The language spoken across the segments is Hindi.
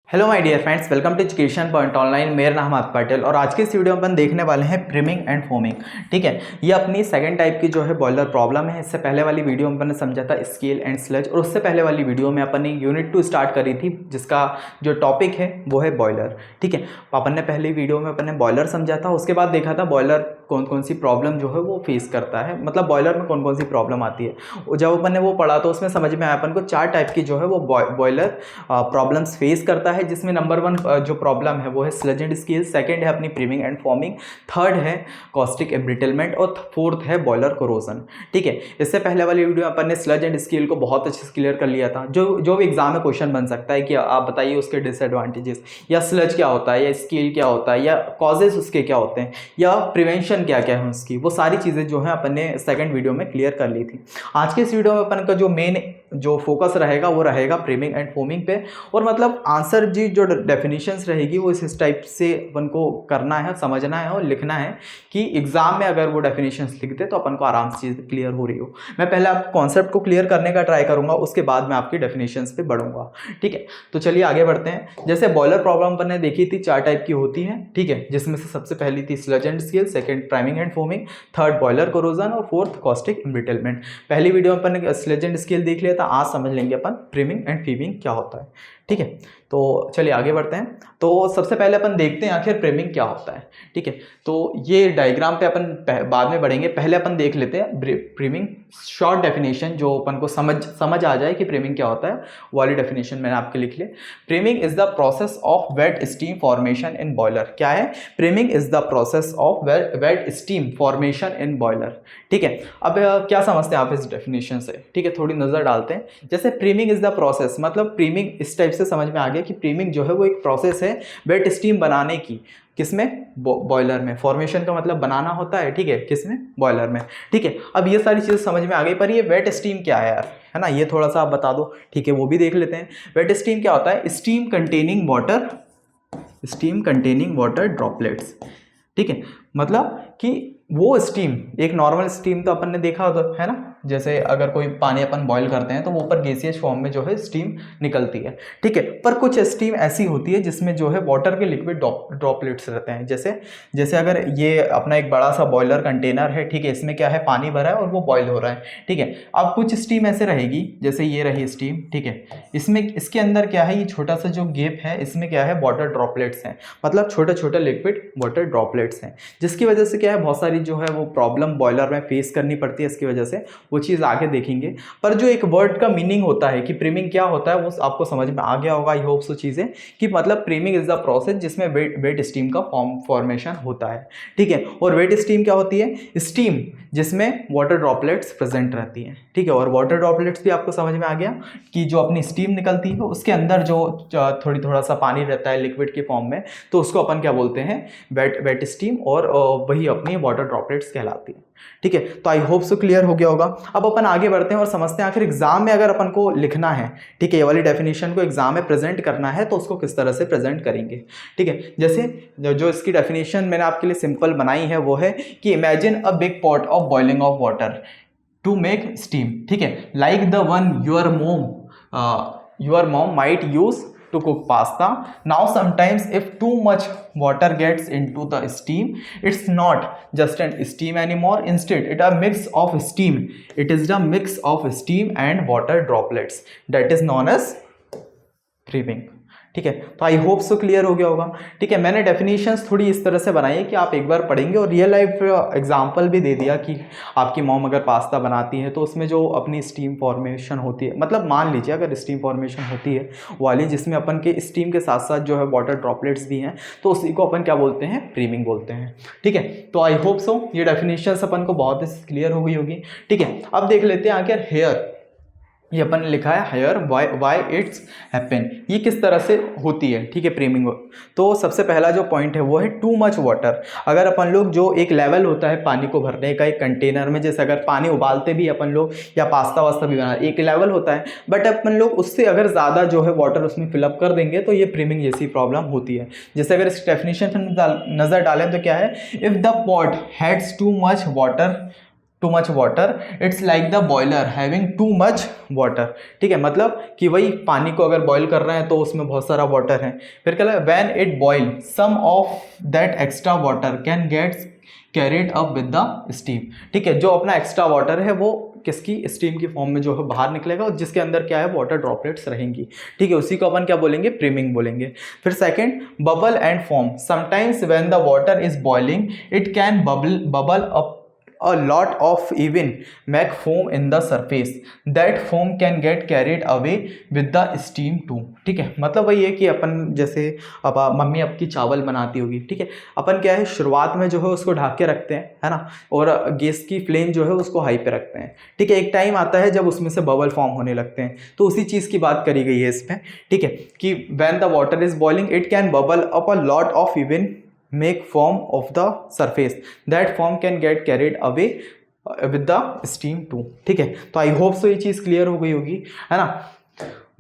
Hello my dear friends, welcome to education point online. मेरा नाम है पटेल और आज के इस वीडियो में अपन देखने वाले हैं प्रिमिंग एंड फोमिंग। ठीक है, ये अपनी सेकंड टाइप की जो है बॉयलर प्रॉब्लम है। इससे पहले वाली वीडियो में अपन ने समझा था स्केल एंड स्लज, और उससे पहले वाली वीडियो में अपन ने यूनिट 2 स्टार्ट करी थी जिसका जो टॉपिक है वो है बॉयलर। ठीक है, अपन ने पहली वीडियो में अपन ने बॉयलर समझा था, उसके बाद देखा था बॉयलर कौन कौन सी प्रॉब्लम जो है वो फेस करता है, मतलब बॉयलर में कौन कौन सी प्रॉब्लम आती है। जब अपन ने वो पढ़ा तो उसमें समझ में आया अपन को 4 टाइप की जो है वो बॉयलर प्रॉब्लम्स फेस करता है, जिसमें नंबर 1 जो प्रॉब्लम है वो है स्लज एंड स्केल, सेकंड है अपनी प्रीमिंग एंड फॉर्मिंग, थर्ड है कॉस्टिक एब्रिटलमेंट और फोर्थ है बॉयलर कोरोजन। ठीक है, इससे पहले वाली वीडियो में अपन ने स्लज एंड स्केल को बहुत अच्छे से क्लियर कर लिया था। जो भी एग्जाम में क्वेश्चन बन सकता है कि आप बताइए उसके डिसएडवांटेजेस, या स्लज क्या होता है, या स्केल क्या होता है, या कॉजेज उसके क्या होते हैं, या प्रिवेंशन क्या क्या है उसकी, वो सारी चीज़ें जो है अपन ने सेकंड वीडियो में क्लियर कर ली थी। आज के इस वीडियो में अपन का जो मेन जो फोकस रहेगा वो रहेगा प्रीमिंग एंड फोमिंग पे, और मतलब आंसर जी जो डेफिनेशंस रहेगी वो इस टाइप से अपन को करना है, समझना है और लिखना है कि एग्जाम में अगर वो डेफिनेशंस लिख दे तो अपन को आराम से चीज़ क्लियर हो रही हो। मैं पहले आपको कॉन्सेप्ट को क्लियर करने का ट्राई करूंगा, उसके बाद मैं आपकी डेफिनेशंस पे बढ़ूंगा। ठीक है, तो चलिए आगे बढ़ते हैं। जैसे बॉयलर प्रॉब्लम अपन ने देखी थी 4 टाइप की होती है। ठीक है, जिसमें से सबसे पहली थी sludge and scale, second priming and foaming, third boiler corrosion और फोर्थ कॉस्टिक एम्ब्रिटलमेंट। पहली वीडियो में अपन ने स्लज एंड स्केल देख लिया था, आज समझ लेंगे अपन प्रीमिंग एंड फीमिंग क्या होता है। ठीक है, तो चलिए आगे बढ़ते हैं। तो सबसे पहले अपन देखते हैं आखिर प्रीमिंग क्या होता है। ठीक है, तो ये डायग्राम पे अपन बाद में बढ़ेंगे, पहले अपन देख लेते हैं प्रीमिंग शॉर्ट डेफिनेशन, जो अपन को समझ आ जाए कि प्रीमिंग क्या होता है। वाली डेफिनेशन मैंने आपके लिख लिया। Priming is the process of wet steam formation in boiler. क्या है? Priming is the process of wet steam formation in boiler. ठीक है, अब क्या समझते हैं आप इस डेफिनेशन से? ठीक है, थोड़ी नजर डालते हैं। जैसे प्रीमिंग इज द प्रोसेस, मतलब प्रीमिंग इस टाइप से समझ में आ गया कि प्रीमिंग जो है वो एक प्रोसेस है वेट स्टीम बनाने की। किसमें? बॉयलर में। फॉर्मेशन का मतलब बनाना होता है। ठीक है, किसमें? बॉयलर में। ठीक है, अब ये सारी चीज़ें समझ में आ गई, पर ये वेट स्टीम क्या है यार, है ना, ये थोड़ा सा आप बता दो। ठीक है, वो भी देख लेते हैं। वेट स्टीम क्या होता है? Steam containing water droplets. ठीक है, मतलब कि वो स्टीम, एक नॉर्मल स्टीम तो अपन ने देखा होता है ना, जैसे अगर कोई पानी अपन बॉईल करते हैं तो वो ऊपर गैसियस फॉर्म में जो है स्टीम निकलती है। ठीक है, पर कुछ स्टीम ऐसी होती है जिसमें जो है वाटर के लिक्विड ड्रॉपलेट्स रहते हैं। जैसे अगर ये अपना एक बड़ा सा बॉयलर कंटेनर है, ठीक है, इसमें क्या है, पानी भरा है और वो बॉयल हो रहा है। ठीक है, अब कुछ स्टीम ऐसे रहेगी, जैसे ये रही स्टीम। ठीक है, इसके अंदर क्या है, ये छोटा सा जो गैप है, इसमें क्या है, वाटर ड्रॉपलेट्स हैं, मतलब छोटे छोटे लिक्विड वाटर ड्रॉपलेट्स हैं, जिसकी वजह से क्या है, बहुत सारी जो है वो प्रॉब्लम बॉयलर में फेस करनी पड़ती है। इसकी वजह से वो चीज़ आगे देखेंगे। पर जो एक वर्ड का मीनिंग होता है कि प्रीमिंग क्या होता है, वो आपको समझ में आ गया होगा, आई होप सो चीज़ें, कि मतलब प्रीमिंग इज द प्रोसेस जिसमें वेट स्टीम का फॉर्मेशन होता है। ठीक है, और वेट स्टीम क्या होती है? स्टीम जिसमें वाटर ड्रॉपलेट्स प्रेजेंट रहती हैं। ठीक है, और वाटर ड्रॉपलेट्स भी आपको समझ में आ गया कि जो अपनी स्टीम निकलती है उसके अंदर जो थोड़ा सा पानी रहता है लिक्विड के फॉर्म में, तो उसको अपन क्या बोलते हैं? वेट स्टीम, और वही अपनी वाटर ड्रॉपलेट्स कहलाती है। ठीक है, तो आई होप सो क्लियर हो गया होगा। अब अपन आगे बढ़ते हैं और समझते हैं आखिर एग्जाम में अगर अपन को लिखना है, ठीक है, ये वाली डेफिनेशन को एग्जाम में प्रेजेंट करना है तो उसको किस तरह से प्रेजेंट करेंगे। ठीक है, जैसे जो इसकी डेफिनेशन मैंने आपके लिए सिंपल बनाई है वो है कि imagine a big pot of boiling of water to make steam. ठीक है, like the one your mom might use to cook pasta. Now sometimes if too much water gets into the steam, it's not just an steam anymore, instead it a mix of steam, it is the mix of steam and water droplets that is known as creaming. ठीक है, तो आई होप सो क्लियर हो गया होगा। ठीक है, मैंने डेफिनेशंस थोड़ी इस तरह से बनाई है कि आप एक बार पढ़ेंगे, और रियल लाइफ एग्जांपल भी दे दिया कि आपकी मॉम अगर पास्ता बनाती है तो उसमें जो अपनी स्टीम फॉर्मेशन होती है, मतलब मान लीजिए अगर स्टीम फॉर्मेशन होती है वाली जिसमें अपन के स्टीम के साथ साथ जो है वाटर ड्रॉपलेट्स भी हैं, तो उसी को अपन क्या बोलते हैं? प्रीमिंग बोलते हैं। ठीक है, तो आई होप सो ये डेफिनेशंस अपन को बहुत ही क्लियर हो गई होगी। ठीक है, अब देख लेते हैं आखिर हेयर, ये अपन ने लिखा है हेयर वाई इट्स हैपन, ये किस तरह से होती है। ठीक है, प्रीमिंग। तो सबसे पहला जो पॉइंट है वो है टू मच वाटर। अगर अपन लोग जो एक लेवल होता है पानी को भरने का एक कंटेनर में, जैसे अगर पानी उबालते भी अपन लोग या पास्ता वास्ता भी बना, एक लेवल होता है, बट अपन लोग उससे अगर ज़्यादा जो है वाटर उसमें फिलअप कर देंगे तो ये प्रीमिंग जैसी प्रॉब्लम होती है। जैसे अगर इस डेफिनेशन पर नज़र डालें तो क्या है, if the pot has too much water too much water, it's like the boiler having too much water. ठीक है, मतलब कि वही पानी को अगर बॉयल कर रहे हैं तो उसमें बहुत सारा वाटर है। फिर क्या है, when it boil some of that extra water can gets carried up with the steam. ठीक है, जो अपना एक्स्ट्रा वाटर है वो किसकी, स्टीम की फॉर्म में जो है बाहर निकलेगा, और जिसके अंदर क्या है, वाटर ड्रॉपलेट्स रहेंगी। ठीक है, उसी को अपन क्या बोलेंगे, प्रीमिंग बोलेंगे। फिर second, bubble and form. Sometimes when the water is boiling it can bubble up a lot of even make foam in the surface, that foam can get carried away with the steam too। ठीक है, मतलब वही है कि अपन जैसे अब मम्मी आपकी चावल बनाती होगी, ठीक है, अपन क्या है शुरुआत में जो है उसको ढक के रखते हैं, है ना, और गैस की फ्लेम जो है उसको हाई पे रखते हैं। ठीक है, एक टाइम आता है जब उसमें से बबल फॉर्म होने लगते हैं, तो उसी चीज़ की बात करी गई है इसमें। ठीक है, कि when the water is boiling it can bubble up a lot of even make form of the surface, that form can get carried away with the steam too। ठीक है, तो आई होप सो ये चीज़ क्लियर हो गई होगी, है ना।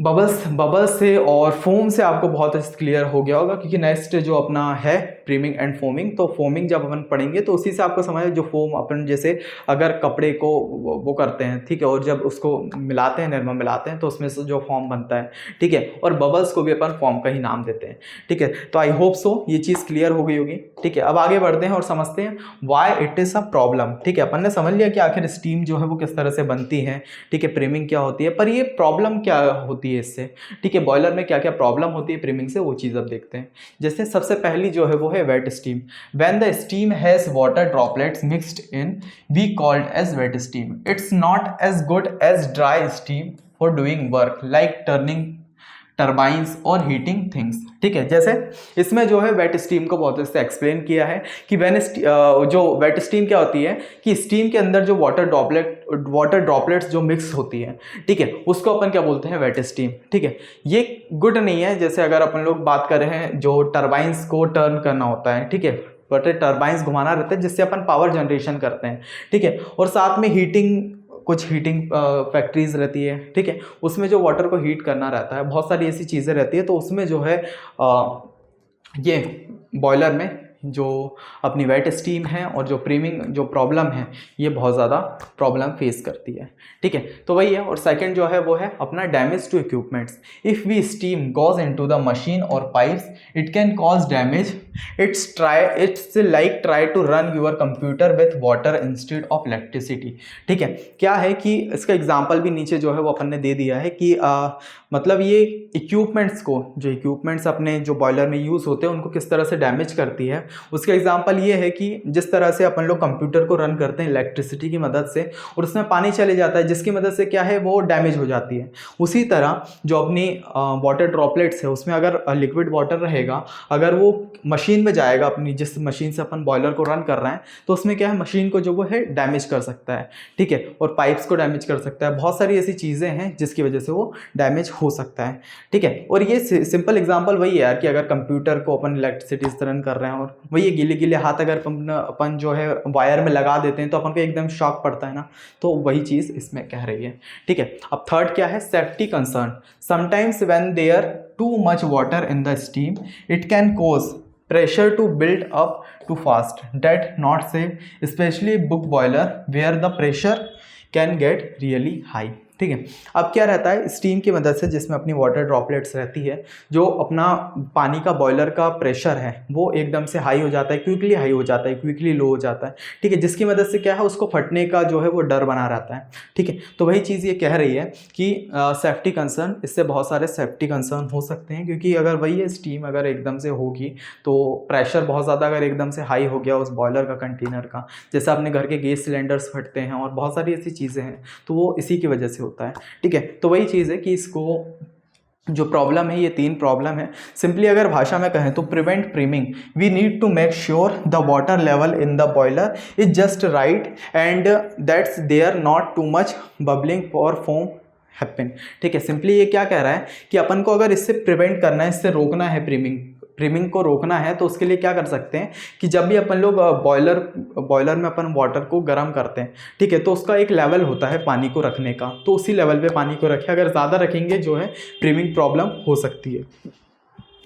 बबल्स से और फोम से आपको बहुत अच्छे क्लियर हो गया होगा, क्योंकि नेक्स्ट जो अपना है प्रीमिंग एंड फोमिंग, तो फोमिंग जब अपन पढ़ेंगे तो उसी से आपको समझ जो फोम अपन जैसे अगर कपड़े को वो करते हैं, ठीक है, और जब उसको मिलाते हैं, निरमा मिलाते हैं, तो उसमें से जो फॉर्म बनता है, ठीक है, और बबल्स को भी अपन फॉर्म का ही नाम देते हैं। ठीक है, तो आई होप सो ये चीज़ क्लियर हो गई होगी। ठीक है, अब आगे बढ़ते हैं और समझते हैं why it is a problem. ठीक है, अपन ने समझ लिया कि आखिर स्टीम जो है वो किस तरह से बनती है, ठीक है, प्रीमिंग क्या होती है, पर ये प्रॉब्लम क्या होती है इससे। ठीक है, बॉयलर में क्या क्या प्रॉब्लम होती है प्रीमिंग से, वो चीज़ अब देखते हैं। जैसे सबसे पहली जो है वो है wet steam. When the steam has water droplets mixed in we called as wet steam. It's not as good as dry steam for doing work like turning turbines और हीटिंग थिंग्स। ठीक है, जैसे इसमें जो है वेट स्टीम को बहुत अच्छे से एक्सप्लेन किया है कि जो वेट स्टीम क्या होती है कि स्टीम के अंदर जो वाटर ड्रॉपलेट्स जो मिक्स होती है, ठीक है, उसको अपन क्या बोलते हैं, वेट स्टीम। ठीक है, ये गुड नहीं है। जैसे अगर अपन लोग बात कर रहे हैं जो टर्बाइंस को टर्न करना होता है, ठीक है, वाटर टर्बाइंस घुमाना रहता है जिससे अपन पावर जनरेशन करते हैं। ठीक है, और साथ में कुछ हीटिंग फैक्ट्रीज रहती है, ठीक है, उसमें जो वाटर को हीट करना रहता है, बहुत सारी ऐसी चीज़ें रहती है, तो उसमें जो है ये बॉयलर में जो अपनी वेट स्टीम है और जो प्रीमिंग जो प्रॉब्लम है, ये बहुत ज़्यादा प्रॉब्लम फेस करती है। ठीक है, तो वही है। और सेकंड जो है वो है अपना damage to equipments. If we steam goes into the machine और pipes it can cause damage. It's like try to run your computer with water instead of electricity. ठीक है, क्या है कि इसका एग्जाम्पल भी नीचे जो है वो अपन ने दे दिया है कि मतलब ये इक्विपमेंट्स को, जो इक्विपमेंट्स अपने जो बॉयलर में यूज़ होते हैं उनको किस तरह से डैमेज करती है। उसका एग्जांपल ये है कि जिस तरह से अपन लोग कंप्यूटर को रन करते हैं इलेक्ट्रिसिटी की मदद से, और उसमें पानी चले जाता है जिसकी मदद से क्या है वो डैमेज हो जाती है। उसी तरह जो अपनी वाटर ड्रॉपलेट्स है उसमें अगर लिक्विड वाटर रहेगा, अगर वो मशीन में जाएगा, अपनी जिस मशीन से अपन बॉयलर को रन कर रहे हैं, तो उसमें क्या है मशीन को जो वो है डैमेज कर सकता है। ठीक है, और पाइप्स को डैमेज कर सकता है। बहुत सारी ऐसी चीज़ें हैं जिसकी वजह से वो डैमेज हो सकता है। ठीक है, और ये सिंपल एग्जांपल वही है यार कि अगर कंप्यूटर को अपन इलेक्ट्रिसिटी से रन कर रहे हैं और वही गीले गीले हाथ अगर अपन जो है वायर में लगा देते हैं तो अपन को एकदम शॉक पड़ता है ना, तो वही चीज़ इसमें कह रही है। ठीक है, अब थर्ड क्या है, safety concern. Sometimes when there too much water in the steam it can cause pressure to build up too fast, that not safe, especially book boiler where the pressure can get really high। ठीक है, अब क्या रहता है स्टीम की मदद से, जिसमें अपनी वाटर ड्रॉपलेट्स रहती है, जो अपना पानी का बॉयलर का प्रेशर है वो एकदम से हाई हो जाता है, क्विकली हाई हो जाता है, क्विकली लो हो जाता है। ठीक है, जिसकी मदद से क्या है उसको फटने का जो है वो डर बना रहता है। ठीक है, तो वही चीज़ ये कह रही है कि सेफ्टी कंसर्न, इससे बहुत सारे सेफ्टी कंसर्न हो सकते हैं, क्योंकि अगर वही है स्टीम अगर एकदम से होगी तो प्रेशर बहुत ज़्यादा अगर एकदम से हाई हो गया उस बॉयलर का, कंटेनर का, जैसे अपने घर के गैस सिलेंडर्स फटते हैं और बहुत सारी ऐसी चीज़ें हैं, तो वो इसी की वजह से होता है। ठीक है, तो वही चीज़ है कि इसको जो प्रॉब्लम है, ये 3 प्रॉब्लम है। सिंपली अगर भाषा में कहें तो prevent priming, we need to make sure the water level in the boiler is just right and that's there not too much bubbling और फोम हैपन। ठीक है, सिंपली ये क्या कह रहा है कि अपन को अगर इससे प्रिवेंट करना है, इससे रोकना है, प्रीमिंग को रोकना है, तो उसके लिए क्या कर सकते हैं कि जब भी अपन लोग बॉयलर में अपन वाटर को गर्म करते हैं, ठीक है, तो उसका एक लेवल होता है पानी को रखने का, तो उसी लेवल पे पानी को रखें। अगर ज़्यादा रखेंगे जो है प्रीमिंग प्रॉब्लम हो सकती है।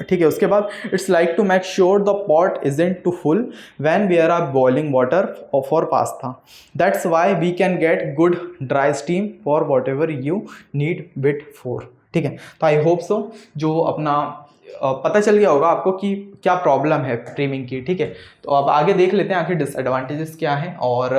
ठीक है। उसके बाद it's like to make sure the pot isn't too full when we are boiling water for pasta, that's why we can get good dry steam for whatever you need with for. ठीक है, तो आई होप सो जो अपना पता चल गया होगा आपको कि क्या प्रॉब्लम है प्रीमिंग की। ठीक है, तो अब आगे देख लेते हैं आखिर डिसएडवांटेजेस क्या हैं और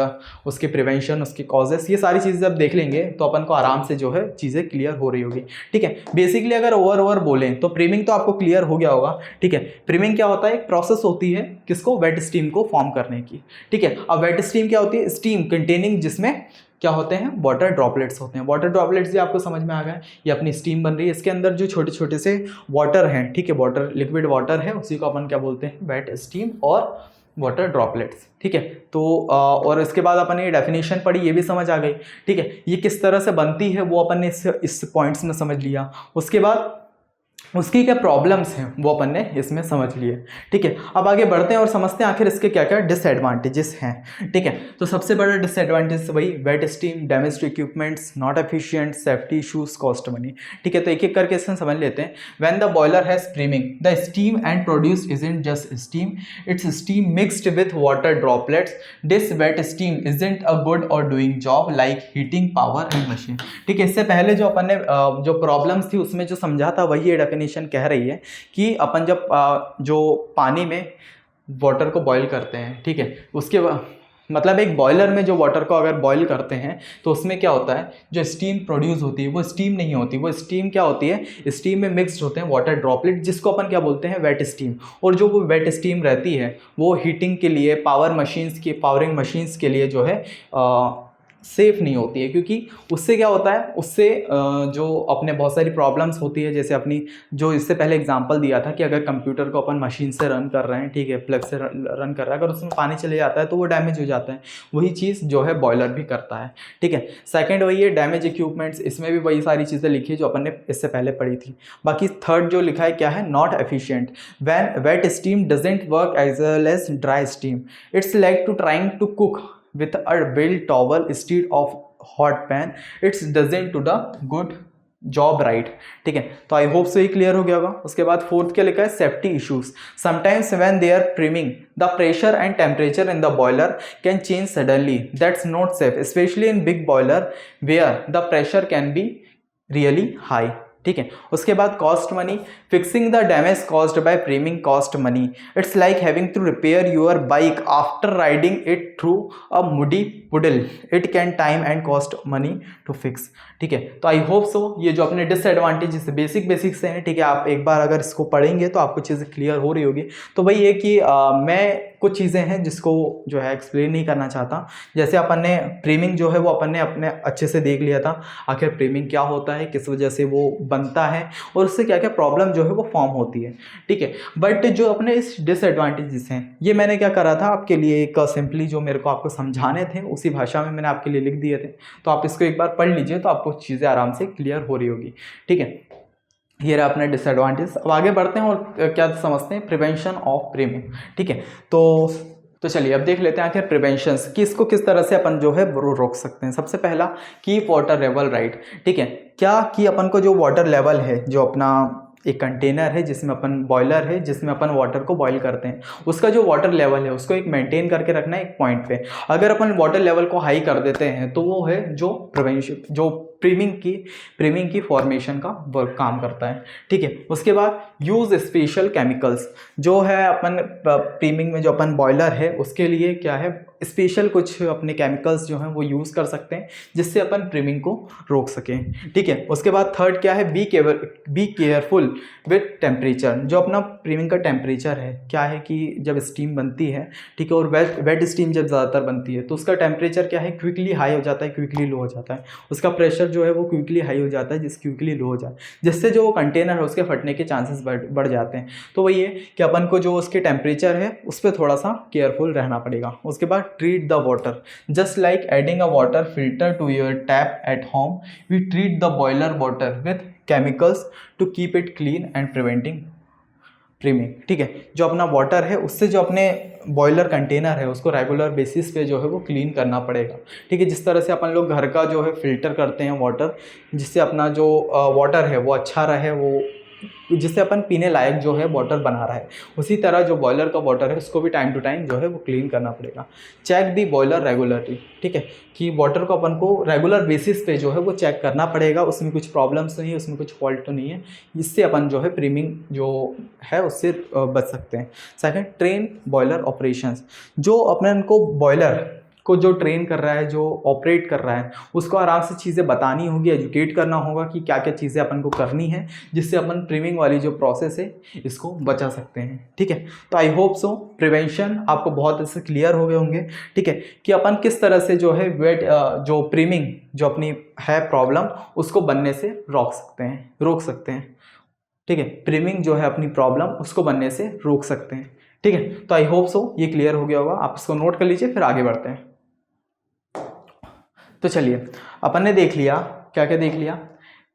उसके प्रिवेंशन, उसके कॉजेस, ये सारी चीज़ें अब देख लेंगे तो अपन को आराम से जो है चीज़ें क्लियर हो रही होगी। ठीक है, बेसिकली अगर ओवर बोलें तो प्रीमिंग तो आपको क्लियर हो गया होगा। ठीक है, प्रीमिंग क्या होता है, एक प्रोसेस होती है किसको, वेट स्टीम को फॉर्म करने की। ठीक है, अब वेट स्टीम क्या होती है, स्टीम कंटेनिंग जिसमें क्या होते हैं, वाटर ड्रॉपलेट्स होते हैं। वाटर ड्रॉपलेट्स भी आपको समझ में आ गए, ये अपनी स्टीम बन रही है, इसके अंदर जो छोटे छोटे से वाटर हैं, ठीक है, वाटर लिक्विड वाटर है, उसी को अपन क्या बोलते हैं, वेट स्टीम और वाटर ड्रॉपलेट्स। ठीक है, तो और इसके बाद अपन ये डेफिनेशन पढ़ी, ये भी समझ आ गई। ठीक है, ये किस तरह से बनती है वो अपन ने इस पॉइंट्स में समझ लिया। उसके बाद उसकी क्या प्रॉब्लम्स हैं वो अपन ने इसमें समझ लिए। ठीक है, अब आगे बढ़ते हैं और समझते हैं आखिर इसके क्या क्या डिसएडवांटेजेस हैं। ठीक है, तो सबसे बड़ा डिसएडवांटेज वही wet steam, damaged equipments, not efficient, safety issues, cost money. ठीक है, तो एक एक करके इसमें समझ लेते हैं। When the boiler has priming, the steam and produce isn't just steam, it's steam mixed with water droplets. This wet steam isn't a good और doing job like heating power and machine. ठीक है, इससे पहले जो अपन ने जो प्रॉब्लम्स थी उसमें जो समझा था वही ये कह रही है कि अपन जब जो पानी में वाटर को बॉईल करते हैं, ठीक है, उसके मतलब एक बॉयलर में जो वाटर को अगर बॉईल करते हैं तो उसमें क्या होता है, जो स्टीम प्रोड्यूस होती है वो स्टीम नहीं होती, वो स्टीम क्या होती है, स्टीम में मिक्स्ड होते हैं वाटर ड्रॉपलेट, जिसको अपन क्या बोलते हैं, वेट स्टीम। और जो वो वेट स्टीम रहती है वो हीटिंग के लिए, पावरिंग मशीन्स के लिए जो है सेफ़ नहीं होती है, क्योंकि उससे क्या होता है, उससे जो अपने बहुत सारी प्रॉब्लम्स होती है। जैसे अपनी जो इससे पहले एग्जांपल दिया था कि अगर कंप्यूटर को अपन मशीन से रन कर रहे हैं, ठीक है, प्लग से रन कर रहा है, अगर उसमें पानी चले जाता है तो वो डैमेज हो जाता है। वही चीज़ जो है बॉयलर भी करता है। ठीक है, सेकेंड वही है डैमेज इक्विपमेंट्स, इसमें भी वही सारी चीज़ें लिखी है जो अपन ने इससे पहले पढ़ी थी। बाकी थर्ड जो लिखा है क्या है, not efficient, when wet steam doesn't work as well as dry steam, it's like to trying to cook with a whale towel instead of hot pan, it doesn't do the good job right. ठीक है, तो आई होप से ही क्लियर हो गया होगा। उसके बाद फोर्थ क्या लिखा है, safety issues, sometimes when they are priming the pressure and temperature in the boiler can change suddenly, that's not safe especially in big boiler where the pressure can be really high. ठीक है, उसके बाद cost money, fixing the damage caused by priming cost money, it's like having to repair your bike after riding it through a muddy puddle, it can time and cost money to fix. ठीक है, तो आई होप सो ये जो अपने डिसएडवांटेजेस बेसिक से हैं, ठीक है, आप एक बार अगर इसको पढ़ेंगे तो आपको चीज़ें क्लियर हो रही होगी। तो वही है कि मैं कुछ चीज़ें हैं जिसको जो है एक्सप्लेन नहीं करना चाहता। जैसे अपन ने प्रीमिंग जो है वो अपन ने अपने अच्छे से देख लिया था, आखिर प्रीमिंग क्या होता है, किस वजह से वो बनता है और उससे क्या क्या प्रॉब्लम जो है वो फॉर्म होती है। ठीक है, बट जो अपने इस डिसएडवांटेजेस हैं ये मैंने क्या करा था आपके लिए, एक सिंपली जो मेरे को आपको समझाने थे उसी भाषा में मैंने आपके लिए लिख दिए थे, तो आप इसको एक बार पढ़ लीजिए तो आपको चीज़ें आराम से क्लियर हो रही होगी। ठीक है, ये रहा अपने डिसएडवांटेज। अब आगे बढ़ते हैं और क्या समझते हैं, प्रिवेंशन ऑफ प्रीमिंग। ठीक है, तो चलिए अब देख लेते हैं आखिर प्रिवेंशन कि इसको किस तरह से अपन जो है रोक सकते हैं। सबसे पहला, कीप वाटर लेवल राइट। ठीक है, क्या कि अपन को जो वाटर लेवल है, जो अपना एक कंटेनर है जिसमें अपन बॉयलर है जिसमें अपन वाटर को बॉईल करते हैं, उसका जो वाटर लेवल है उसको एक मेंटेन करके रखना है एक पॉइंट पे। अगर अपन वाटर लेवल को हाई कर देते हैं तो वो है जो प्रिवेंशन, जो प्रीमिंग की फॉर्मेशन का वर्क काम करता है। ठीक है, उसके बाद यूज़ स्पेशल केमिकल्स, जो है अपन प्रीमिंग में जो अपन बॉयलर है उसके लिए क्या है, स्पेशल कुछ अपने केमिकल्स जो हैं वो यूज़ कर सकते हैं जिससे अपन प्रीमिंग को रोक सकें। ठीक है, उसके बाद थर्ड क्या है, बी केयरफुल विथ टेम्परेचर। जो अपना प्रीमिंग का टेम्परेचर है क्या है कि जब स्टीम बनती है, ठीक है, और वेट स्टीम जब ज़्यादातर बनती है तो उसका टेम्परेचर क्या है, क्विकली हाई हो जाता है, क्विकली लो हो जाता है। उसका प्रेशर जो है वो क्विकली हाई हो जाता है, क्विकली लो हो जाता है, जिससे जो कंटेनर है उसके फटने के चांसेस बढ़ जाते हैं। तो वही है कि अपन को जो उसके टेम्परेचर है उस पर थोड़ा सा केयरफुल रहना पड़ेगा। उसके बाद treat the water just like adding a water filter to your tap at home, we treat the boiler water with chemicals to keep it clean and preventing प्रीमिंग। ठीक है, जो अपना वाटर है उससे जो अपने बॉयलर कंटेनर है उसको रेगुलर बेसिस पे जो है वो क्लीन करना पड़ेगा। ठीक है, जिस तरह से अपन लोग घर का जो है फिल्टर करते हैं वाटर, जिससे अपना जो वाटर है वो अच्छा रहे, वो जिससे अपन पीने लायक जो है वाटर बना रहा है, उसी तरह जो बॉयलर का वाटर है उसको भी टाइम टू टाइम जो है वो क्लीन करना पड़ेगा। चेक दी बॉयलर रेगुलरली, ठीक है, कि वाटर को अपन को रेगुलर बेसिस पे जो है वो चेक करना पड़ेगा, उसमें कुछ प्रॉब्लम्स नहीं है, उसमें कुछ फॉल्ट तो नहीं है, इससे अपन जो है प्रीमिंग जो है उससे बच सकते हैं। सेकंड, ट्रेन बॉयलर ऑपरेशंस, जो अपन को बॉयलर को जो ट्रेन कर रहा है, जो ऑपरेट कर रहा है, उसको आराम से चीज़ें बतानी होगी, एजुकेट करना होगा कि क्या क्या चीज़ें अपन को करनी है, जिससे अपन प्रीमिंग वाली जो प्रोसेस है इसको बचा सकते हैं। ठीक है, तो आई होप सो प्रिवेंशन आपको बहुत अच्छे से क्लियर हो गए होंगे। ठीक है, कि अपन किस तरह से जो है वेट जो प्रीमिंग जो अपनी है प्रॉब्लम उसको बनने से रोक सकते हैं। ठीक है, प्रीमिंग जो है अपनी प्रॉब्लम उसको बनने से रोक सकते हैं। ठीक है, तो आई होप सो ये क्लियर हो गया होगा, आप इसको नोट कर लीजिए, फिर आगे बढ़ते हैं। तो चलिए, अपन ने देख लिया, क्या क्या देख लिया,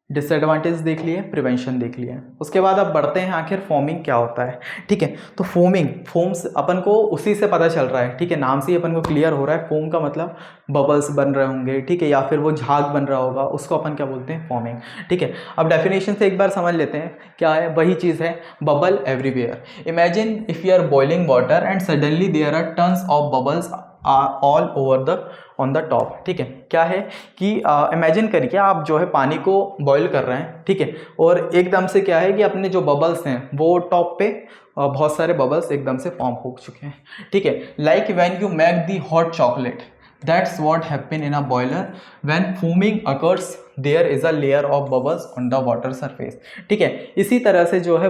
डिसएडवांटेज देख लिए, प्रिवेंशन देख लिए, उसके बाद अब बढ़ते हैं आखिर फोमिंग क्या होता है। ठीक है, तो फोम्स अपन को उसी से पता चल रहा है। ठीक है, नाम से ही अपन को क्लियर हो रहा है, फोम का मतलब बबल्स बन रहे होंगे, ठीक है, या फिर वो झाग बन रहा होगा, उसको अपन क्या बोलते हैं, फोमिंग। ठीक है, अब डेफिनेशन से एक बार समझ लेते हैं क्या है, वही चीज़ है, bubble everywhere. Imagine if you are boiling water and suddenly there are tons of bubbles all over the on the top. ठीक है, क्या है कि इमेजिन करिए आप जो है पानी को बॉईल कर रहे हैं, ठीक है, और एकदम से क्या है कि अपने जो बबल्स हैं वो टॉप पे बहुत सारे बबल्स एकदम से फॉर्म हो चुके हैं। ठीक है, like when you make the hot chocolate, that's what happen in a boiler when foaming occurs, there is a layer of bubbles on the water surface. ठीक है, इसी तरह से जो है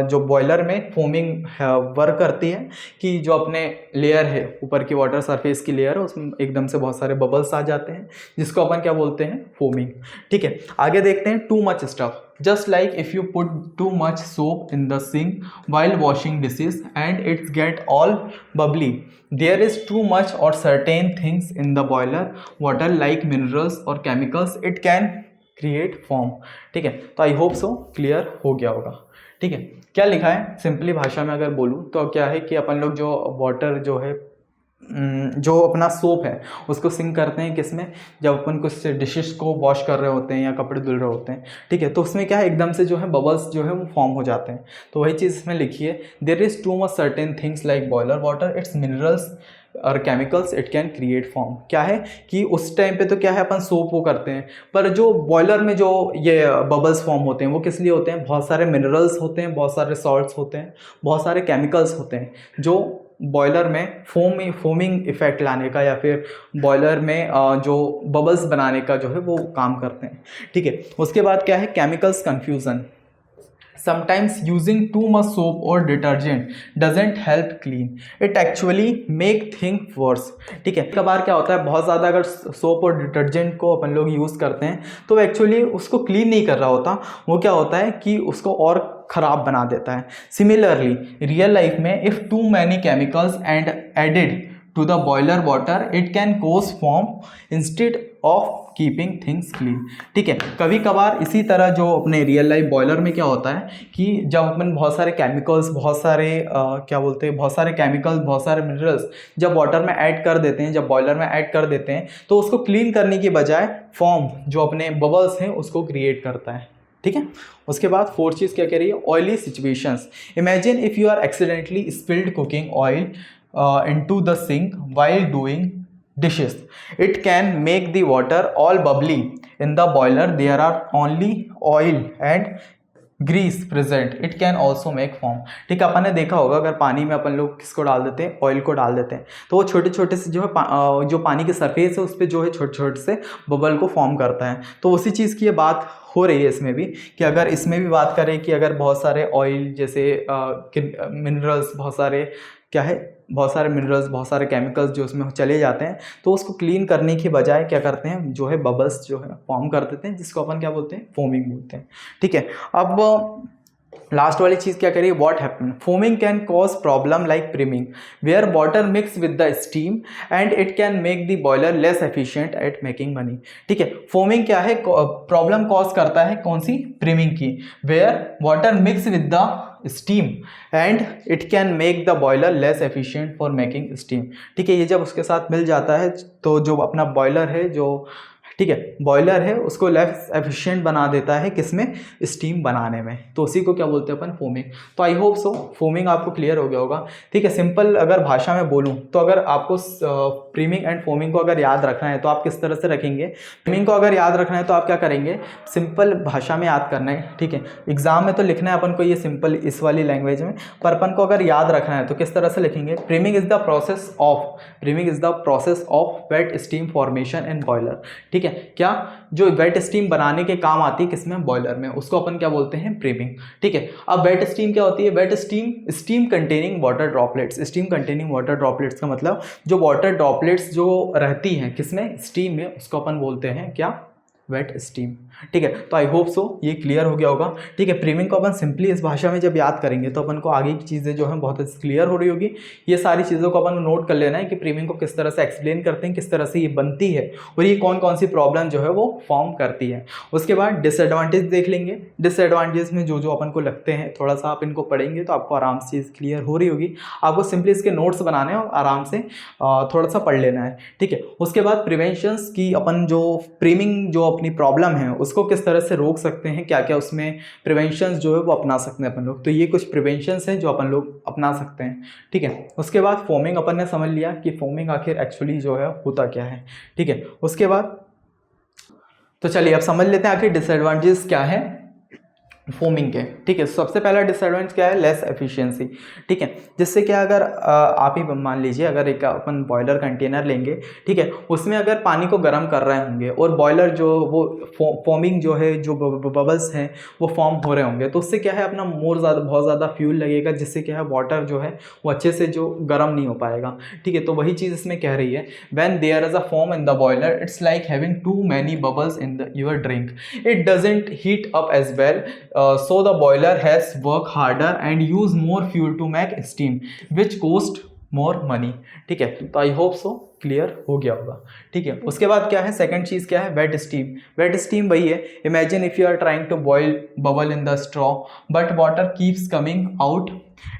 जो बॉयलर में फोमिंग वर्क करती है कि जो अपने लेयर है, ऊपर की वाटर सरफेस की लेयर है, उसमें एकदम से बहुत सारे बबल्स आ जाते हैं, जिसको अपन क्या बोलते हैं, फोमिंग। ठीक है, आगे देखते हैं, too much stuff, just like if you put too much soap in the sink while washing dishes and it get all bubbly, there is too much or certain things in the boiler water like minerals or chemicals, it can create foam। ठीक है, तो आई होप सो क्लियर हो गया होगा। ठीक है, क्या लिखा है, सिंपली भाषा में अगर बोलूँ तो क्या है कि अपन लोग जो वाटर जो है जो अपना सोप है उसको सिंक करते हैं किसमें, जब अपन कुछ डिशेस को वॉश कर रहे होते हैं या कपड़े धुल रहे होते हैं। ठीक है, तो उसमें क्या है, एकदम से जो है बबल्स जो है वो फॉर्म हो जाते हैं, तो वही चीज़ इसमें लिखी है, there is too much certain things like boiler water, its minerals और chemicals, it can create foam. क्या है कि उस टाइम पे तो क्या है अपन सोप वो करते हैं, पर जो बॉयलर में जो ये बबल्स फॉर्म होते हैं वो किस लिए होते हैं, बहुत सारे मिनरल्स होते हैं, बहुत सारे सॉल्ट्स होते हैं, बहुत सारे केमिकल्स होते हैं, जो बॉयलर में फोमिंग इफेक्ट लाने का या फिर बॉयलर में जो बबल्स बनाने का जो है वो काम करते हैं। ठीक है, उसके बाद क्या है, chemicals confusion, sometimes using too much soap or detergent doesn't help clean, it actually make things worse। ठीक है, कई बार क्या होता है, बहुत ज़्यादा अगर सोप और डिटर्जेंट को अपन लोग यूज़ करते हैं तो एक्चुअली उसको क्लीन नहीं कर रहा होता, वो क्या होता है कि उसको और ख़राब बना देता है। सिमिलरली रियल लाइफ में if too many chemicals and added to the boiler water it can cause form instead of keeping things clean. ठीक है, कभी कभार इसी तरह जो अपने रियल लाइफ बॉयलर में क्या होता है कि जब अपन बहुत सारे केमिकल्स, बहुत सारे क्या बोलते हैं, बहुत सारे केमिकल्स, बहुत सारे मिनरल्स जब वाटर में ऐड कर देते हैं, जब बॉयलर में ऐड कर देते हैं, तो उसको क्लीन करने की बजाय फॉर्म जो अपने बबल्स हैं उसको क्रिएट करता है। ठीक है, उसके बाद फोर्थ चीज़ क्या कह रही है, oily situations, imagine if you are accidentally spilled cooking oil into the sink while doing dishes, it can make the water all bubbly, in the boiler there are only oil and grease present, it can also make foam। ठीक है, अपन ने देखा होगा अगर पानी में अपन लोग किसको डाल देते हैं, ऑयल को डाल देते हैं, तो वो छोटे छोटे से जो है जो पानी की सरफेस है उस पर जो है छोटे छोटे से बबल को फॉर्म करता है। तो उसी चीज़ की ये बात हो रही है इसमें भी, कि अगर इसमें भी बात करें कि अगर बहुत सारे ऑयल जैसे मिनरल्स, बहुत सारे क्या है, बहुत सारे मिनरल्स, बहुत सारे केमिकल्स जो उसमें चले जाते हैं, तो उसको क्लीन करने की बजाय क्या करते हैं, जो है बबल्स जो है फॉर्म कर देते हैं, जिसको अपन क्या बोलते हैं, फोमिंग बोलते हैं। ठीक है, अब लास्ट वाली चीज़ क्या करिए, what happen, foaming can cause problem like priming where water mix with the steam and it can make the boiler less efficient at making money. ठीक है, फोमिंग क्या है, प्रॉब्लम कॉज करता है, कौन सी, प्रीमिंग की, where water mix with the steam and it can make the boiler less efficient for making steam. ठीक है, ये जब उसके साथ मिल जाता है तो जो अपना बॉयलर है जो ठीक है। बॉयलर है उसको लेस एफिशिएंट बना देता है किसमें, स्टीम बनाने में, तो उसी को क्या बोलते हैं अपन, फोमिंग। तो आई होप सो फोमिंग आपको क्लियर हो गया होगा। ठीक है, सिंपल अगर भाषा में बोलूँ तो अगर आपको प्रीमिंग एंड फोमिंग को अगर याद रखना है तो आप किस तरह से रखेंगे। प्रीमिंग को अगर याद रखना है तो आप क्या करेंगे, सिंपल भाषा में याद करना है। ठीक है, एग्जाम में तो लिखना है अपन को ये सिंपल इस वाली लैंग्वेज में, पर अपन को अगर याद रखना है तो किस तरह से लिखेंगे, priming is the process of wet steam formation in boiler. ठीक है, क्या जो वेट स्टीम बनाने के काम आती है किसमें, बॉयलर में, उसको अपन क्या बोलते हैं, प्रीमिंग। ठीक है, अब वेट स्टीम क्या होती है, wet steam containing water droplets. Steam containing water droplets का मतलब जो वाटर ड्रॉपलेट्स जो रहती हैं किसमें, स्टीम में, उसको अपन बोलते हैं क्या, वेट स्टीम। ठीक है, तो आई होप सो ये क्लियर हो गया होगा। ठीक है, प्रीमिंग को अपन सिंपली इस भाषा में जब याद करेंगे तो अपन को आगे की चीज़ें जो हैं बहुत क्लियर हो रही होगी। ये सारी चीज़ों को अपन नोट कर लेना है कि प्रीमिंग को किस तरह से एक्सप्लेन करते हैं, किस तरह से ये बनती है और ये कौन कौन सी प्रॉब्लम जो है वो फॉर्म करती है। उसके बाद डिसएडवांटेज देख लेंगे। डिसएडवांटेज में जो जो अपन को लगते हैं थोड़ा सा आप इनको पढ़ेंगे तो आपको आराम से चीज़ क्लियर हो रही होगी। आपको सिंपली इसके नोट्स बनाने हैं और आराम से थोड़ा सा पढ़ लेना है। ठीक है, उसके बाद प्रिवेंशंस की अपन जो प्रीमिंग जो अपनी प्रॉब्लम है उसको किस तरह से रोक सकते हैं, क्या क्या उसमें प्रिवेंशंस जो है वो अपना सकते हैं अपन लोग। तो ये कुछ प्रिवेंशंस हैं जो अपन लोग अपना सकते हैं। ठीक है, उसके बाद फोमिंग अपन ने समझ लिया कि फोमिंग आखिर एक्चुअली जो है होता क्या है। ठीक है, उसके बाद तो चलिए अब समझ लेते हैं आखिर डिसएडवांटेजेस क्या है फोमिंग के। ठीक है, सबसे पहला डिसएडवांटेज क्या है, लेस एफिशिएंसी। ठीक है, जिससे क्या अगर आप ही मान लीजिए अगर एक अपन बॉयलर कंटेनर लेंगे, ठीक है, उसमें अगर पानी को गर्म कर रहे होंगे और बॉयलर जो वो फॉर्मिंग जो है, जो बबल्स हैं वो फॉर्म हो रहे होंगे, तो उससे क्या है अपना बहुत ज़्यादा फ्यूल लगेगा, जिससे क्या है वाटर जो है वो अच्छे से जो गर्म नहीं हो पाएगा। ठीक है, तो वही चीज़ इसमें कह रही है, when there is a form in the boiler it's like having too many bubbles in your drink, it doesn't heat up as well, so the boiler has work harder and use more fuel to make steam which cost more money। ठीक है, तो आई होप सो क्लियर हो गया होगा। ठीक है, उसके बाद क्या है, सेकंड चीज़ क्या है, वेट स्टीम। वेट स्टीम वही है, imagine if you are trying to boil bubble in the straw but water keeps coming out,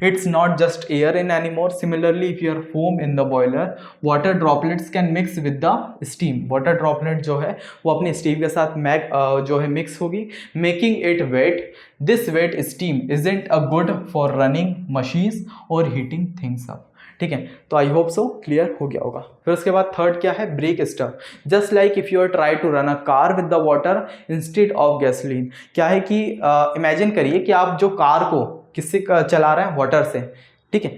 it's not just air in anymore। Similarly if you are foam in the boiler, water droplets can mix with the steam। water droplet जो है वो अपनी steam के साथ जो है mix होगी, making it wet। this wet steam isn't a good for running machines or heating things up। ठीक है, तो आई होप सो क्लियर हो गया होगा। फिर उसके बाद थर्ड क्या है, break stuff. Just like if you are try to run a car with the water instead of gasoline. क्या है कि इमेजिन करिए कि आप जो कार को किससे चला रहे हैं, वाटर से। ठीक है,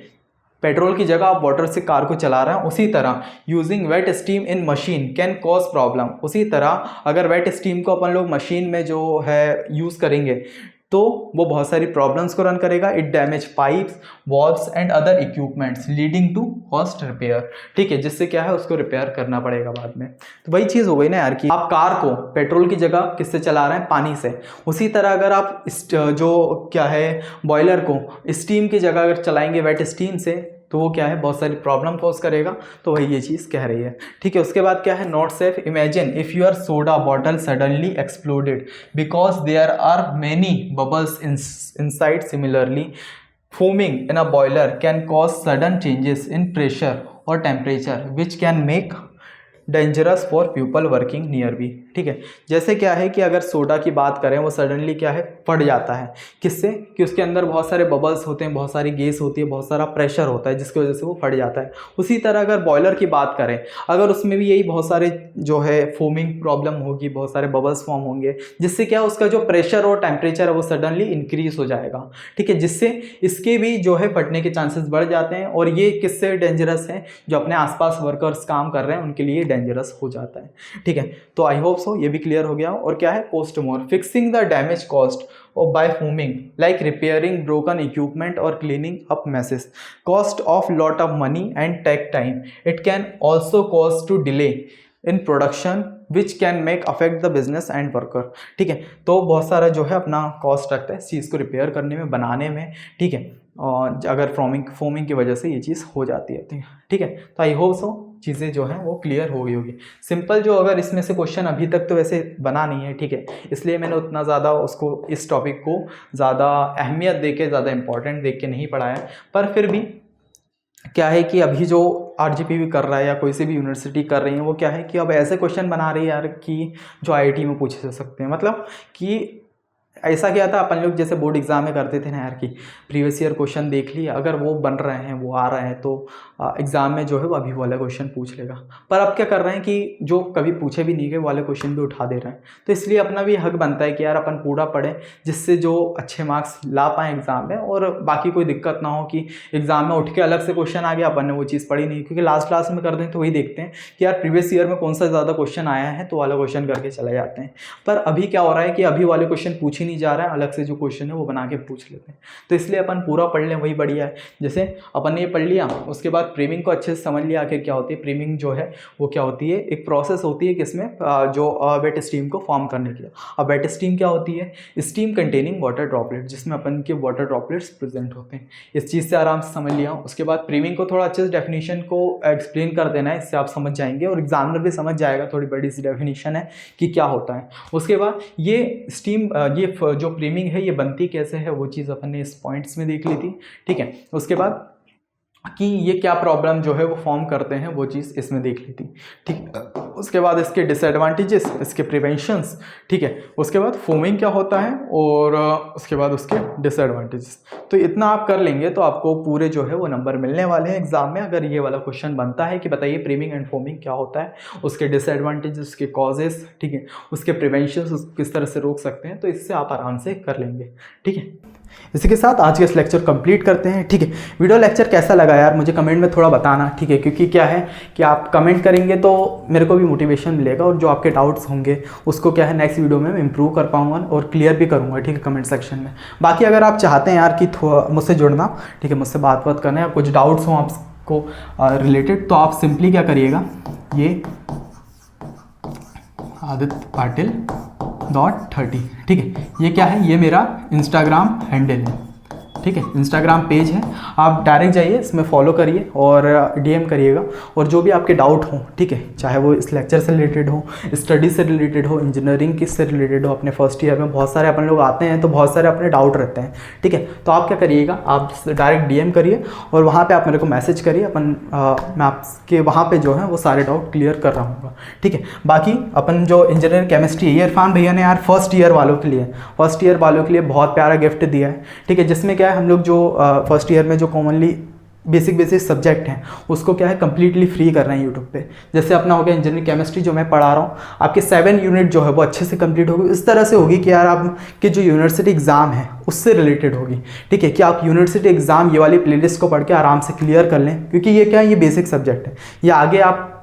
पेट्रोल की जगह आप वाटर से कार को चला रहे हैं। उसी तरह using wet steam in machine can cause problem. उसी तरह अगर वेट स्टीम को अपन लोग मशीन में जो है यूज़ करेंगे तो वो बहुत सारी प्रॉब्लम्स को रन करेगा। It damage pipes, valves and other equipments leading to cost repair. ठीक है, जिससे क्या है उसको रिपेयर करना पड़ेगा बाद में। तो वही चीज़ हो गई ना यार कि आप कार को पेट्रोल की जगह किससे चला रहे हैं, पानी से। उसी तरह अगर आप जो क्या है बॉयलर को स्टीम की जगह अगर चलाएंगे वेट स्टीम से तो वो क्या है बहुत सारी प्रॉब्लम कॉज करेगा। तो वही ये चीज़ कह रही है। ठीक है, उसके बाद क्या है, not safe. Imagine if your soda bottle suddenly exploded because there are many bubbles inside. Similarly foaming in a boiler can cause sudden changes in pressure or temperature which can make dangerous for people working near be. ठीक है, जैसे क्या है कि अगर सोडा की बात करें वो सडनली क्या है फट जाता है, किससे कि उसके अंदर बहुत सारे बबल्स होते हैं, बहुत सारी गैस होती है, बहुत सारा प्रेशर होता है जिसकी वजह से वो फट जाता है। उसी तरह अगर बॉयलर की बात करें, अगर उसमें भी यही बहुत सारे जो है फोमिंग प्रॉब्लम होगी, बहुत सारे बबल्स फॉर्म होंगे, जिससे क्या उसका जो प्रेशर और टेम्परेचर है वो सडनली इंक्रीज हो जाएगा। ठीक है, जिससे इसके भी जो है फटने के चांसेस बढ़ जाते हैं। और ये किससे डेंजरस है, जो अपने आसपास वर्कर्स काम कर रहे हैं उनके लिए डेंजरस हो जाता है। ठीक है, तो आई होप सो ये भी क्लियर हो गया। और क्या है, cost more. Fixing the damage cost और by foaming like repairing broken equipment और cleaning up messes cost of lot of money and take time. It can also cause to delay in production which can make affect the business and worker. ठीक है, तो बहुत सारा जो है अपना कॉस्ट रखता है इस चीज़ को रिपेयर करने में, बनाने में। ठीक है, और अगर फोमिंग की वजह से ये चीज़ हो जाती है। ठीक है, तो आई होप सो चीज़ें जो हैं वो क्लियर हो गई होगी। सिंपल जो अगर इसमें से क्वेश्चन अभी तक तो वैसे बना नहीं है, ठीक है, इसलिए मैंने उतना ज़्यादा उसको इस टॉपिक को ज़्यादा अहमियत दे के, ज़्यादा इंपॉर्टेंट देख के नहीं पढ़ाया, पर फिर भी क्या है कि अभी जो आरजीपी भी कर रहा है या कोई सी भी यूनिवर्सिटी कर रही है, वो क्या है कि अब ऐसे क्वेश्चन बना रही है यार कि जो आईआईटी में पूछे जा सकते हैं। मतलब कि ऐसा क्या था, अपन लोग जैसे बोर्ड एग्जाम में करते थे ना यार कि प्रीवियस ईयर क्वेश्चन देख लिया, अगर वो बन रहे हैं, वो आ रहे हैं, तो एग्ज़ाम में जो है वो अभी वाला क्वेश्चन पूछ लेगा। पर अब क्या कर रहे हैं कि जो कभी पूछे भी नहीं गए वाले क्वेश्चन भी उठा दे रहे हैं। तो इसलिए अपना भी हक बनता है कि यार अपन पूरा पढ़ें, जिससे जो अच्छे मार्क्स ला पाएँ एग्ज़ाम में, और बाकी कोई दिक्कत ना हो कि एग्ज़ाम में उठ के अलग से क्वेश्चन आ गया, अपन ने वो चीज़ पढ़ी नहीं। क्योंकि लास्ट क्लास में कर दें तो वही देखते हैं कि यार प्रीवियस ईयर में कौन सा ज़्यादा क्वेश्चन आया है, तो वाला क्वेश्चन करके चले जाते हैं। पर अभी क्या हो रहा है कि अभी वाले क्वेश्चन पूछ ही नहीं जा रहा है, अलग से जो क्वेश्चन है वो बना के पूछ लेते हैं। तो इसलिए अपन पूरा पढ़ लें, वही बढ़िया है। जैसे अपन ने ये पढ़ लिया, उसके बाद प्रीमिंग को अच्छे से समझ लिया आखिर क्या होती है। प्रीमिंग जो है वो क्या होती है, एक प्रोसेस होती है किसमें, जो वेट स्टीम को फॉर्म करने की। अब वेट स्टीम क्या होती है, स्टीम कंटेनिंग वाटर ड्रॉपलेट, जिसमें अपन के वाटर ड्रॉपलेट्स प्रेजेंट होते हैं। इस चीज़ से आराम से समझ लिया। उसके बाद प्रीमिंग को थोड़ा अच्छे से डेफिनेशन को एक्सप्लेन कर देना है, इससे आप समझ जाएंगे और एग्जामिनर भी समझ जाएगा, थोड़ी बड़ी सी डेफिनेशन है कि क्या होता है। उसके बाद ये स्टीम ये जो प्रीमिंग है ये बनती कैसे है, वो चीज़ अपन ने इस पॉइंट्स में देख ली थी। ठीक है, उसके बाद कि ये क्या प्रॉब्लम जो है वो फॉर्म करते हैं, वो चीज़ इसमें देख ली थी। ठीक है, उसके बाद इसके डिसएडवांटेजेस, इसके प्रिवेंशंस। ठीक है, उसके बाद फोमिंग क्या होता है, और उसके बाद उसके डिसएडवांटेजेस। तो इतना आप कर लेंगे तो आपको पूरे जो है वो नंबर मिलने वाले हैं एग्जाम में। अगर ये वाला क्वेश्चन बनता है कि बताइए प्रीमिंग एंड फोमिंग क्या होता है, उसके डिसएडवांटेजेस, उसके कॉजेस, ठीक है, उसके प्रिवेंशंस किस तरह से रोक सकते हैं, तो इससे आप आराम से कर लेंगे। ठीक है, इसी के साथ आज के इस लेक्चर कंप्लीट करते हैं। ठीक है, वीडियो लेक्चर कैसा लगा यार मुझे कमेंट में थोड़ा बताना। ठीक है, क्योंकि क्या है कि आप कमेंट करेंगे तो मेरे को भी मोटिवेशन मिलेगा, और जो आपके डाउट्स होंगे उसको क्या है नेक्स्ट वीडियो में मैं इंप्रूव कर पाऊंगा और क्लियर भी करूंगा। ठीक है, कमेंट सेक्शन में। बाकी अगर आप चाहते हैं यार कि मुझसे जुड़ना, ठीक है, मुझसे बात करना, या कुछ डाउट्स हों आपको रिलेटेड, तो आप सिंपली क्या करिएगा, ये आदित्य पाटिल .30, ठीक है, ये क्या है, ये मेरा इंस्टाग्राम हैंडल है। ठीक है, इंस्टाग्राम पेज है, आप डायरेक्ट जाइए, इसमें फॉलो करिए और डीएम करिएगा। और जो भी आपके डाउट हो, ठीक है, चाहे वो इस लेक्चर से रिलेटेड हो, स्टडी से रिलेटेड हो, इंजीनियरिंग किस से रिलेटेड हो, अपने फर्स्ट ईयर में बहुत सारे अपन लोग आते हैं तो बहुत सारे अपने डाउट रहते हैं। ठीक है, तो आप क्या करिएगा, आप डायरेक्ट डीएम करिए और वहाँ पर आप मेरे को मैसेज करिए, मैं आपके वहाँ पर जो है वो सारे डाउट क्लियर कर रहा हूँ। ठीक है, बाकी अपन जो इंजीनियरिंग केमिस्ट्री, ये इरफान भैया ने यार फर्स्ट ईयर वालों के लिए बहुत प्यारा गिफ्ट दिया है। ठीक है, जिसमें क्या है, हम लोग जो फर्स्ट ईयर में जो कॉमनली बेसिक सब्जेक्ट हैं उसको क्या है कंप्लीटली फ्री कर रहे हैं यूट्यूब पे। जैसे अपना हो गया इंजीनियरिंग केमिस्ट्री, जो मैं पढ़ा रहा हूँ, आपके 7 यूनिट जो है वो अच्छे से कंप्लीट होगी। इस तरह से होगी कि यार आपके जो यूनिवर्सिटी एग्जाम है उससे रिलेटेड होगी। ठीक है, कि आप यूनिवर्सिटी एग्जाम ये वाली प्लेलिस्ट को पढ़ के आराम से क्लियर कर लें, क्योंकि ये क्या है, ये बेसिक सब्जेक्ट है, ये आगे आप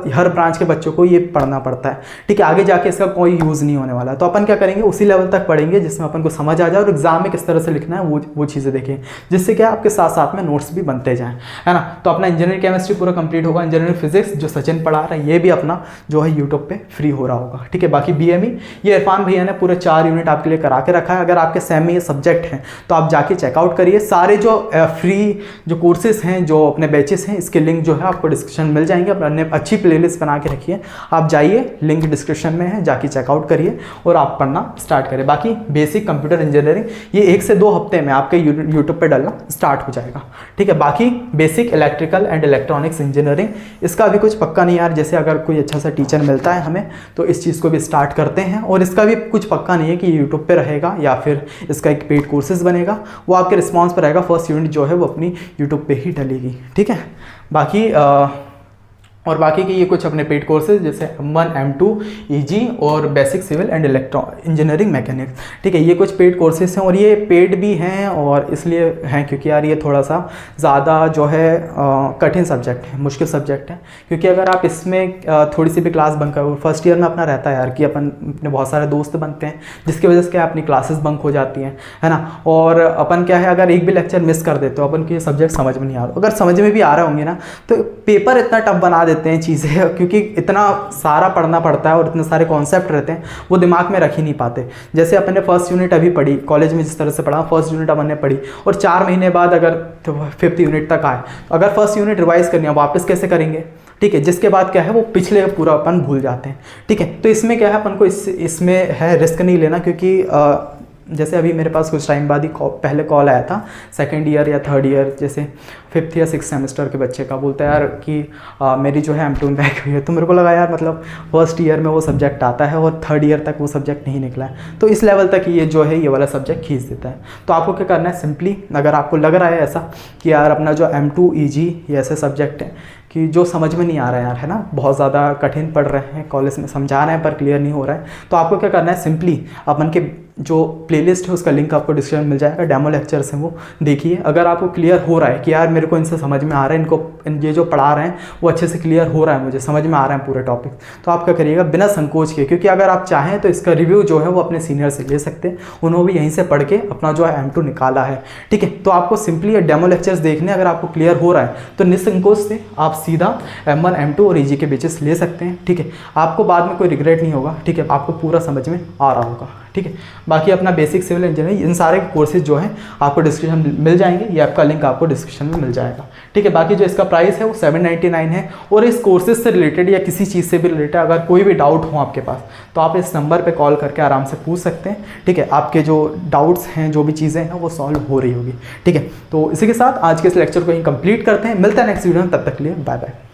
हर ब्रांच के बच्चों को ये पढ़ना पड़ता है। ठीक है, आगे जाके इसका कोई यूज़ नहीं होने वाला। तो अपन क्या करेंगे, उसी लेवल तक पढ़ेंगे जिसमें अपन को समझ आ जाए, और एग्जाम में किस तरह से लिखना है वो चीज़ें देखें, जिससे क्या आपके साथ साथ में नोट्स भी बनते जाएं, है ना। तो अपना इंजीनियरिंग केमिस्ट्री पूरा कंप्लीट होगा। इंजीनियरिंग फिजिक्स जो सचिन पढ़ा रहा है, ये भी अपना जो है यूट्यूब पे फ्री हो रहा होगा। ठीक है, बाकी BME ये इरफान भैया ने पूरे 4 यूनिट आपके लिए करा के रखा है। अगर आपके सेम में ये सब्जेक्ट हैं तो आप जाके चेकआउट करिए। सारे जो फ्री जो कोर्सेज हैं, जो अपने बैचेस हैं, इसके लिंक जो है आपको डिस्क्रिप्शन मिल जाएंगे। अपने अच्छी प्लेलिस्ट के रखिए, आप जाइए, लिंक डिस्क्रिप्शन में है, जाके चेकआउट करिए और आप पढ़ना स्टार्ट करें। बाकी बेसिक कंप्यूटर इंजीनियरिंग ये 1 से 2 हफ्ते में आपके यूट्यूब पे डालना स्टार्ट हो जाएगा। ठीक है, बाकी basic electrical and electronics engineering, इसका भी कुछ पक्का नहीं यार, जैसे अगर कोई अच्छा सा टीचर मिलता है हमें तो इस चीज़ को भी स्टार्ट करते हैं, और इसका भी कुछ पक्का नहीं है कि यूट्यूब पे रहेगा या फिर इसका एक पेड कोर्सेज बनेगा, वो आपके रिस्पॉन्स पर रहेगा। फर्स्ट यूनिट जो है वो अपनी यूट्यूब पे ही डलेगी। ठीक है, बाकी के ये कुछ अपने पेड कोर्सेज जैसे M1 M2 EG और basic civil and engineering mechanics. ठीक है, ये कुछ पेड कोर्सेज हैं, और ये पेड भी हैं, और इसलिए हैं क्योंकि यार ये थोड़ा सा ज़्यादा जो है कठिन सब्जेक्ट है, मुश्किल सब्जेक्ट है। क्योंकि अगर आप इसमें थोड़ी सी भी क्लास बंक करो, फर्स्ट ईयर में अपना रहता है यार कि अपने बहुत सारे दोस्त बनते हैं, जिसकी वजह से क्या अपनी क्लासेस बंक हो जाती हैं, है ना। और अपन क्या है, अगर एक भी लेक्चर मिस कर देते हो, अपन को ये सब्जेक्ट समझ में नहीं आ रहा, अगर समझ में भी आ रहे होंगे ना तो पेपर इतना टफ बना देते हैं चीज़ें, क्योंकि इतना सारा पढ़ना पड़ता है और इतने सारे कॉन्सेप्ट रहते हैं, वो दिमाग में रख ही नहीं पाते। जैसे अपन ने फर्स्ट यूनिट अभी पढ़ी, कॉलेज में जिस तरह से पढ़ा, फर्स्ट यूनिट अपन ने पढ़ी, और 4 महीने बाद अगर तो 5th यूनिट तक आए, अगर फर्स्ट यूनिट रिवाइज करनी है वापस कैसे करेंगे। ठीक है, जिसके बाद क्या है वो पिछले पूरा अपन भूल जाते हैं। ठीक है, तो इसमें क्या है, अपन को इसमें है रिस्क नहीं लेना, क्योंकि जैसे अभी मेरे पास कुछ टाइम बाद ही पहले कॉल आया था सेकंड ईयर या थर्ड ईयर जैसे 5th या 6th सेमेस्टर के बच्चे का, बोलता है यार कि मेरी जो है M2 में बैक हुई है। तो मेरे को लगा यार मतलब फर्स्ट ईयर में वो सब्जेक्ट आता है और थर्ड ईयर तक वो सब्जेक्ट नहीं निकला है, तो इस लेवल तक ये जो है ये वाला सब्जेक्ट खींच देता है। तो आपको क्या करना है, सिंपली अगर आपको लग रहा है ऐसा कि यार अपना जो M2 EG ये ऐसे सब्जेक्ट है कि जो समझ में नहीं आ रहा है यार, है ना, बहुत ज़्यादा कठिन पढ़ रहे हैं, कॉलेज में समझा रहे हैं पर क्लियर नहीं हो रहा है, तो आपको क्या करना है, सिंपली अपन के जो प्लेलिस्ट है उसका लिंक आपको डिस्क्रिप्शन में मिल जाएगा, डेमो लेक्चर्स हैं वो देखिए। अगर आपको क्लियर हो रहा है कि यार मेरे को इनसे समझ में आ रहा है, ये जो पढ़ा रहे हैं वो अच्छे से क्लियर हो रहा है, मुझे समझ में आ रहा है पूरे टॉपिक, तो आप क्या करिएगा बिना संकोच के, क्योंकि अगर आप चाहें तो इसका रिव्यू जो है वो अपने सीनियर से ले सकते हैं, उन्होंने भी यहीं से पढ़ के अपना जो है M2 निकाला है, ठीक है। तो आपको सिंपली ये डेमो लेक्चर्स देखने, अगर आपको क्लियर हो रहा है तो निसंकोच से आप सीधा M1 M2 और EG के बेसिस ले सकते हैं, ठीक है। आपको बाद में कोई रिग्रेट नहीं होगा, ठीक है, आपको पूरा समझ में आ रहा होगा, ठीक है। बाकी अपना बेसिक सिविल इंजीनियरिंग इन सारे कोर्सेज जो हैं आपको डिस्क्रिप्शन में मिल जाएंगे, ये आपका लिंक आपको डिस्क्रिप्शन में मिल जाएगा, ठीक है। बाकी जो इसका प्राइस है वो 799 है, और इस कोर्सेज से रिलेटेड या किसी चीज़ से भी रिलेटेड अगर कोई भी डाउट हो आपके पास तो आप इस नंबर पर कॉल करके आराम से पूछ सकते हैं, ठीक है। आपके जो डाउट्स हैं, जो भी चीज़ें हैं वो सॉल्व हो रही होगी, ठीक है। तो इसी के साथ आज के इस लेक्चर को यहीं कंप्लीट करते हैं, मिलता है नेक्स्ट वीडियो में, तब तक के लिए बाय बाय।